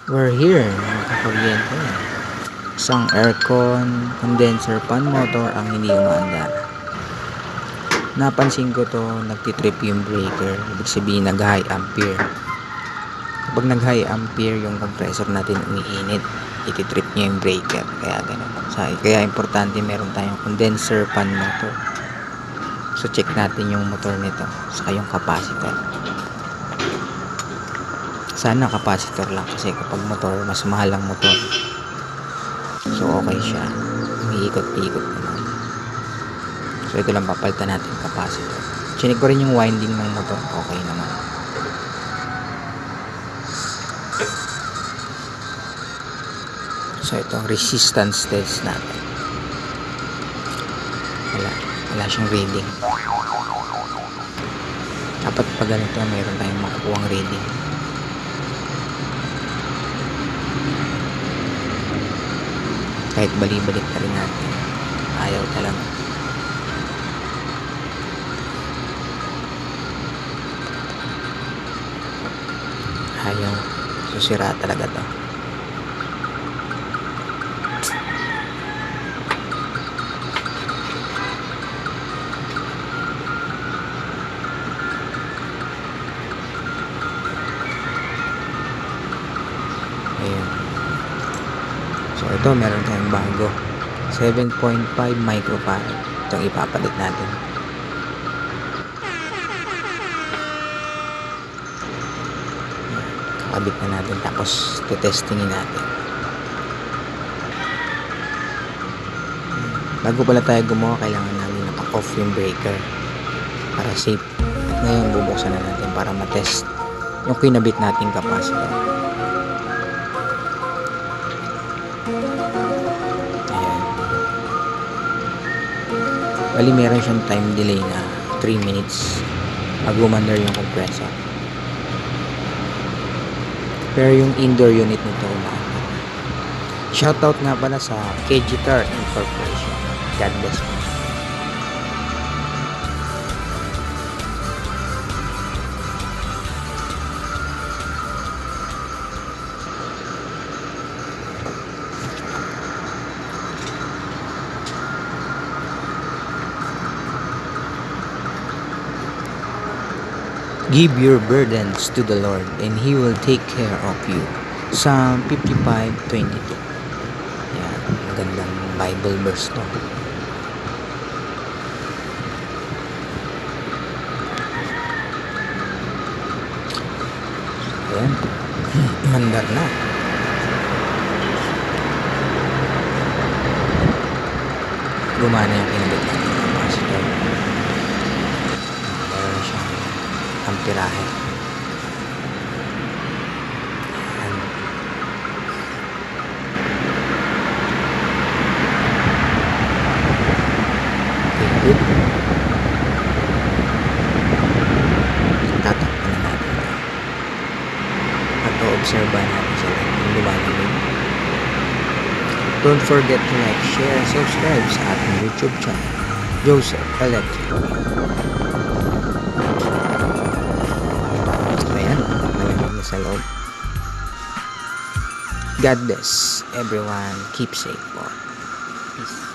We're here, nakakuryente. Isang aircon, condenser fan motor ang hindi umaandar. Napansin ko to, nagtitrip yung breaker. Ibig sabihin nag-high ampere. Kapag nag-high ampere yung compressor natin umiinit, ititrip niya yung breaker. Kaya ganun. Kaya importante meron tayong condenser fan motor. So check natin yung motor nito, saka yung capacitor. Sana capacitor lang kasi kapag motor, mas mahal ang motor. So okay siya, umiikot-ikot naman. So ito lang, papalitan natin capacitor. Chinik ko rin yung winding ng motor, okay naman. So ito, resistance test natin. Wala siyang reading. Dapat pag ganito, mayroon tayong makukuhang reading. Kahit bali-balik na rin natin, ayaw talaga. Ayaw, susira talaga to. Ayun. So ito, meron tayong bago 7.5 microfarad. Itong ipapalit natin. Kakabit na natin, tapos testingin natin. Bago pala tayo gumawa, kailangan namin naka-off yung breaker para safe. At ngayon bubuksan na natin para matest yung kinabit nating capacitor. Bali meron siyang time delay na 3 minutes mag-umandar yung compressor. Pero yung indoor unit nito umaandar. Shoutout nga pala sa KEGITAR Inc. Godbless. Give your burdens to the Lord, and He will take care of you. Psalm 55:22. Yan, magandang Bible verse to. Ayan, mandar na. Gumana yung kinabit natin ng capacitor. Meron siyang amperahe. Ayan. Okay, good. Tatakpan na natin. At o-obserba natin sila yung lumalamig. Don't forget to like, share, and subscribe sa ating YouTube channel, Joseph Electric. Ayan, malamig na sa loob. God bless everyone. Keep safe po. Peace.